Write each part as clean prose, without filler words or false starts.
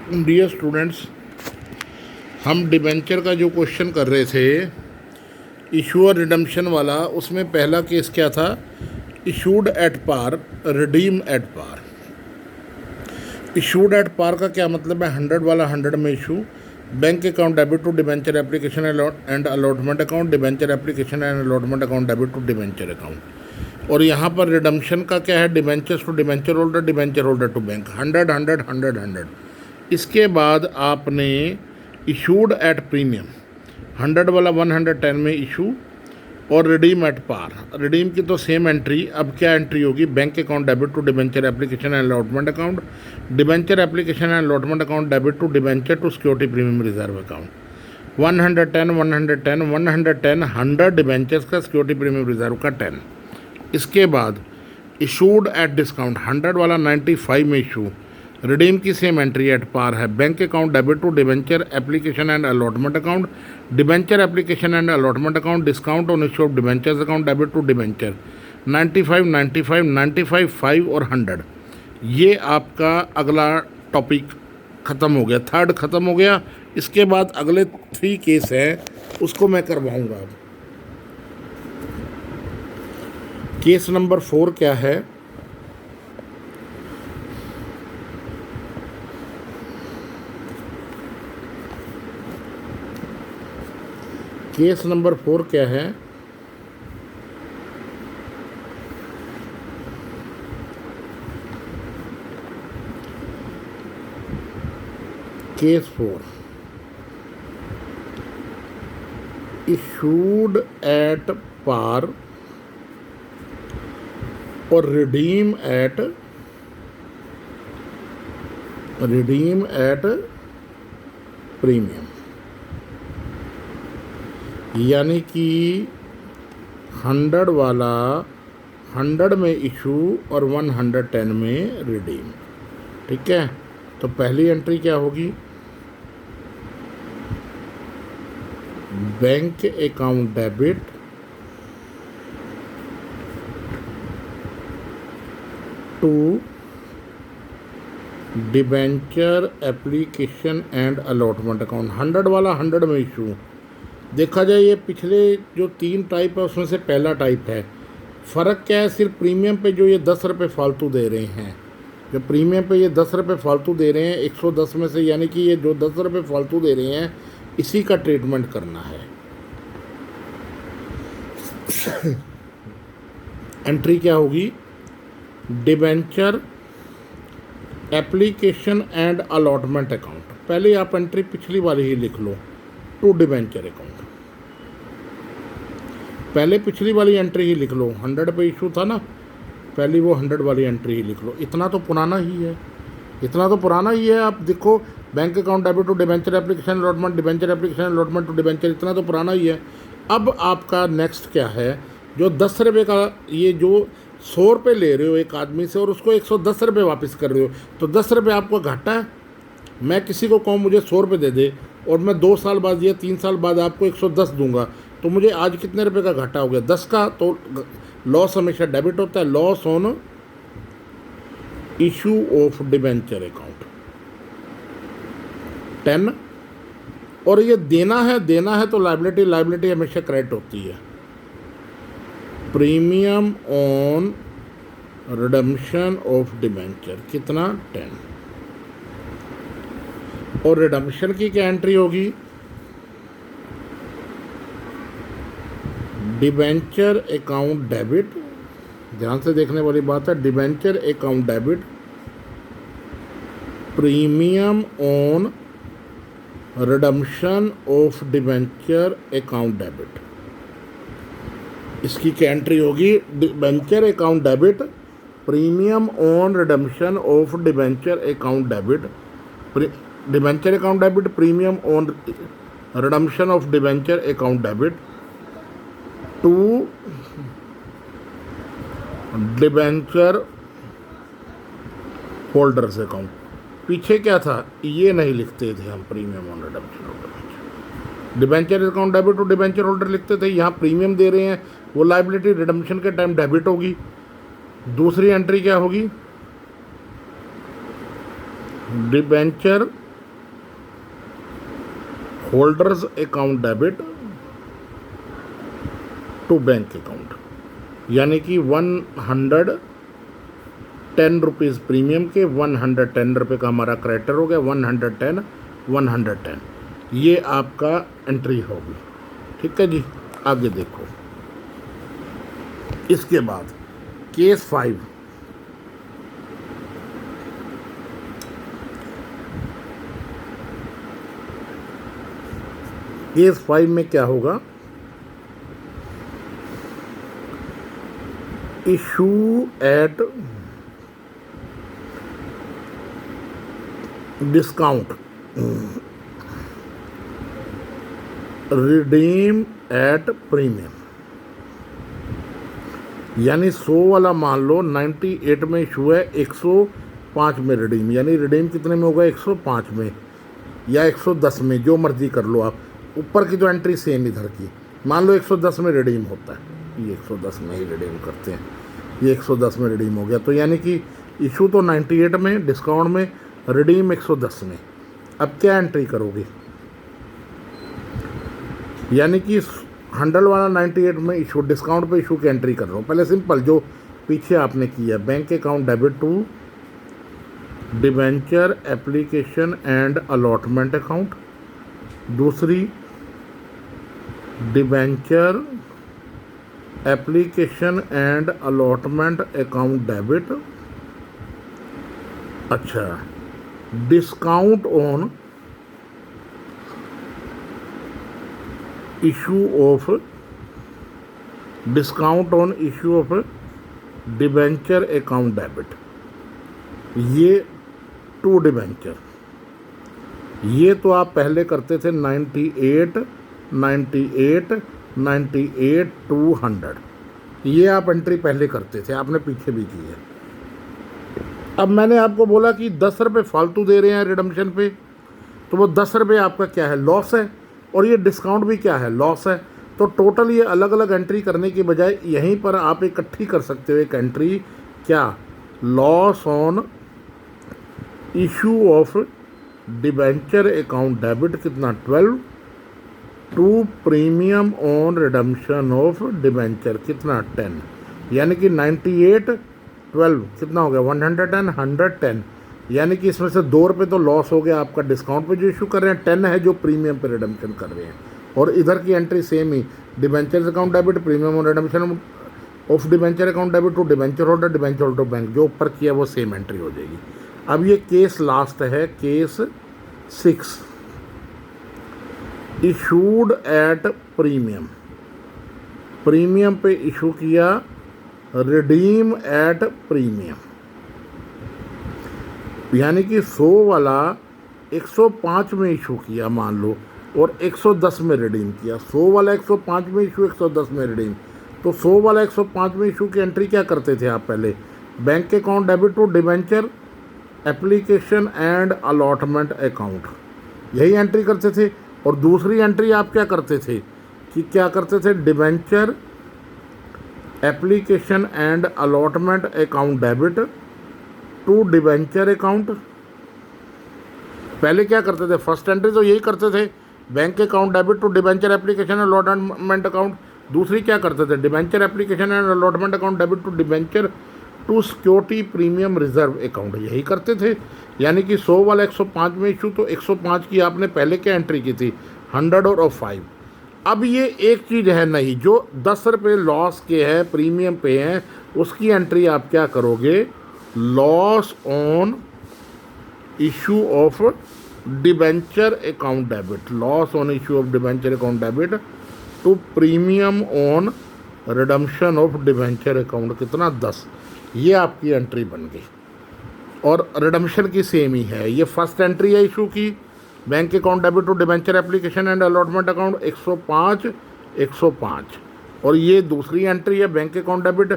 Dear students, हम debenture का जो क्वेश्चन कर रहे थे इशूअर रिडम्पशन वाला, उसमें पहला केस क्या था? Issued at par, redeem at par. Issued at par का क्या मतलब है? 100 वाला 100 में issue, bank account debit to debenture application and allotment account, debenture application and allotment account debit to debenture account. और यहाँ पर रिडम्पशन का क्या है? Debentures to debenture holder to bank, 100 100 100 100। इसके बाद आपने इशूड एट प्रीमियम, 100 वाला 110 में इशू, और रिडीम एट पार। रिडीम की तो सेम एंट्री, अब क्या एंट्री होगी? Bank account debit to debenture application and allotment account, debenture application and allotment account debit to debenture to security premium reserve account. 110 110 110 100 debentures का, security premium reserve का 10। इसके बाद issued at discount, 100 वाला 95 में issue, redeem की same entry at par है, bank account debit to debenture application and allotment account, debenture application and allotment account, discount on issue of debentures account debit to debenture, 95 95 95 5 और 100। ये आपका अगला topic ख़त्म हो गया, थर्ड ख़त्म हो गया। इसके बाद अगले 3 केस हैं, उसको मैं करवाऊँगा। अब केस नंबर 4 क्या है? केस नंबर 4 क्या है? केस 4, इशूड एट पार और रिडीम एट प्रीमियम, यानी कि 100 वाला 100 में इशू और 110 में रिडीम। ठीक है, तो पहली एंट्री क्या होगी? Bank account debit to debenture application and allotment account. 100 वाला 100 में इशू, देखा जाए ये पिछले जो 3 टाइप है उसमें से पहला टाइप है। फ़र्क क्या है? सिर्फ प्रीमियम पे जो ये 10 रुपये फालतू दे रहे हैं, जो प्रीमियम पे ये 10 रुपये फालतू दे रहे हैं 110 में से, यानी कि ये जो 10 रुपये फालतू दे रहे हैं इसी का ट्रीटमेंट करना है। एंट्री क्या होगी? Debenture application and allotment account. पहले आप एंट्री पिछली वाली ही लिख लो, टू डिबेंचर अकाउंट। पहले पिछली वाली एंट्री ही लिख लो, 100 पे इशू था ना, पहली वो 100 वाली एंट्री ही लिख लो। इतना तो पुराना ही है, इतना तो पुराना ही है। आप देखो, bank account debit to debenture application allotment, debenture application allotment to debenture, इतना तो पुराना ही है। अब आपका नेक्स्ट क्या है? जो 10 रुपये का, ये जो 100 रुपये ले रहे हो एक आदमी से और उसको 110 रुपये वापस कर रहे हो, तो 10 रुपये आपको घाटा है। मैं किसी को कहूँ मुझे 100 रुपये दे दे और मैं 2 साल बाद या 3 साल बाद आपको 110 दूंगा, तो मुझे आज कितने रुपए का घाटा हो गया? 10 का। तो लॉस हमेशा डेबिट होता है, loss on issue of debenture account 10। और ये देना है तो लाइबिलिटी हमेशा क्रेडिट होती है। Premium on redemption of debenture कितना? 10। और रिडम्पशन की क्या एंट्री होगी? डिबेंचर अकाउंट डेबिट, ध्यान से देखने वाली बात है, debenture account debit premium on redemption of debenture account debit. इसकी क्या एंट्री होगी? Debenture account debit premium on redemption of debenture account debit, debenture account debit premium on redemption of debenture account debit to debenture holders account. पीछे क्या था? ये नहीं लिखते थे हम, premium on redemption of debenture, debenture account debit to debenture holder लिखते थे। यहाँ प्रीमियम दे रहे हैं, वो लाइबिलिटी रिडम्पशन के टाइम डेबिट होगी। दूसरी एंट्री क्या होगी? Debenture holders account debit to bank account, यानी कि 110 रुपीज़ प्रीमियम के 110 रुपये का हमारा क्रेडिटर हो गया, 110 ये आपका एंट्री होगी। ठीक है जी, आगे देखो। इसके बाद केस 5, केस 5 में क्या होगा, issue at discount, redeem at premium, यानी 100 वाला मान लो 98 में इशू है, 105 में रिडीम, यानी रिडीम कितने में होगा, 105 में या 110 में, जो मर्जी कर लो आप। ऊपर की तो एंट्री सेम इधर की, मान लो 110 में रिडीम होता है, ये 110 में ही रिडीम करते हैं, ये 110 में रिडीम हो गया। तो यानी कि इशू तो 98 में, डिस्काउंट में, रिडीम 110 में। अब क्या एंट्री करोगे, यानी कि 100 वाला 98 में इशू, डिस्काउंट पे इशू की एंट्री कर रहा हूँ। पहले सिंपल जो पीछे आपने किया, bank account debit to debenture application and allotment account, दूसरी debenture application and allotment account debit, अच्छा, discount on issue of, discount on issue of debenture account debit, ये टू डिबेंचर। ये तो आप पहले करते थे 98 टू 100, ये आप एंट्री पहले करते थे, आपने पीछे भी की है। अब मैंने आपको बोला कि 10 रुपये फालतू दे रहे हैं रिडम्पशन पे, तो वो 10 रुपये आपका क्या है, लॉस है, और ये डिस्काउंट भी क्या है, लॉस है। तो टोटल ये अलग अलग एंट्री करने के बजाय यहीं पर आप इकट्ठी कर सकते हो एक एंट्री, क्या, loss on issue of debenture account debit कितना, 12, to premium on redemption of debenture कितना, 10, यानी कि 98 12 कितना हो गया, 110 110, यानी कि इसमें से 2 रुपये तो लॉस हो गया आपका डिस्काउंट पे जो इशू कर रहे हैं, 10 है जो प्रीमियम पे रिडम्पशन कर रहे हैं, और इधर की एंट्री सेम ही, debenture account debit premium on redemption of debenture account debit to debenture holder bank, जो ऊपर किया वो सेम एंट्री हो जाएगी। अब ये केस लास्ट है, case 6, issued at premium, premium पे इशू किया, रिडीम एट प्रीमियम, यानी कि 100 वाला 105 में इशू किया मान लो, और 110 में रिडीम किया। 100 वाला 105 में इशू, 110 में रिडीम, तो 100 वाला 105 में इशू की एंट्री क्या करते थे आप पहले, bank account debit to debenture application and allotment account, यही एंट्री करते थे। और दूसरी एंट्री आप क्या करते थे, कि क्या करते थे, debenture application and allotment account debit to debenture account. पहले क्या करते थे, फर्स्ट एंट्री तो यही करते थे, bank account debit to debenture application and allotment account. दूसरी क्या करते थे, debenture application and allotment account debit to debenture to security premium reserve account, यही करते थे। यानी कि 100 वाला 105 में इशू, तो 105 की आपने पहले क्या एंट्री की थी, 100 और 5। अब ये एक चीज़ है नहीं, जो 10 रुपये लॉस के है, प्रीमियम पे हैं, उसकी एंट्री आप क्या करोगे, loss on issue of debenture account debit, loss on issue of debenture account debit to premium on redemption of debenture account कितना, 10, ये आपकी एंट्री बन गई। और रिडम्पशन की सेम ही है, ये फर्स्ट एंट्री है इशू की, bank account debit to debenture application and allotment account 105, और ये दूसरी एंट्री है bank account debit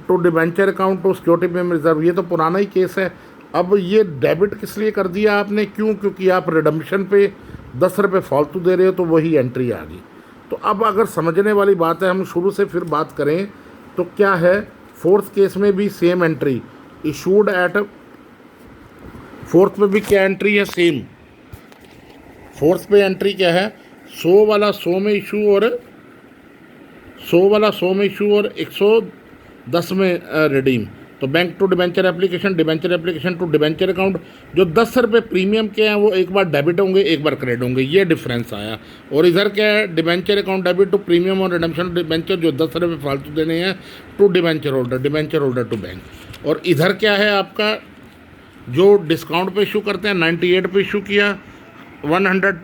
to debenture account to security premium reserve, ये तो पुराना ही केस है। अब ये डेबिट किस लिए कर दिया आपने, क्यों, क्योंकि आप रिडम्पशन पे 10 रुपये फालतू दे रहे हो, तो वही एंट्री आ गई। तो अब अगर समझने वाली बात है, हम शुरू से फिर बात करें तो क्या है, फोर्थ केस में भी same entry, issued at, fourth में भी क्या एंट्री है, सेम, फोर्थ पे एंट्री क्या है, 100 वाला 100 में इशू और 100 वाला 100 में इशू और 110 में रिडीम। तो bank to debenture application to debenture account, जो 10 रुपये प्रीमियम के हैं वो एक बार डेबिट होंगे, एक बार क्रेडिट होंगे, ये डिफरेंस आया। और इधर क्या है, debenture account debit to premium और रिडम्पशन डिबेंचर, जो 10 रुपये फालतू देने हैं to debenture holder to bank. और इधर क्या है आपका, जो डिस्काउंट पे इशू करते हैं 98 पे इशू किया, 110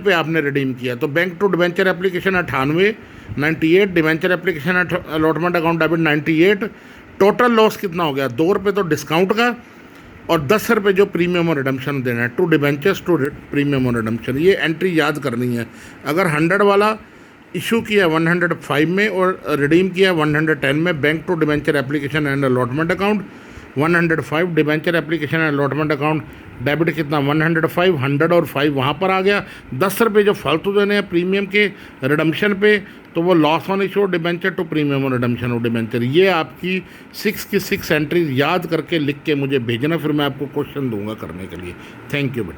पे आपने रिडीम किया। तो bank to debenture application 98, 98 debenture application allotment account debit 98। Total loss कितना हो गया, 2 रुपये तो डिस्काउंट का और 10 रुपये जो प्रीमियम और रिडम्पशन देना है, टू डिबेंचर्स टू प्रीमियम और रिडम्पशन। ये एंट्री याद करनी है। अगर 100 वाला इशू किया 105 में और रिडीम किया 110 में, bank to debenture application and allotment account 105, debenture application and allotment account debit कितना 105, 100 और 5 वहाँ पर आ गया। 10 रुपये जो फालतू देने हैं प्रीमियम के रिडम्पशन पे, तो वो loss on issue debenture to premium और रिडम्पशन और डिबेंचर। ये आपकी 6 की 6 एंट्रीज याद करके लिख के मुझे भेजना, फिर मैं आपको क्वेश्चन दूंगा करने के लिए। थैंक यू बेटा।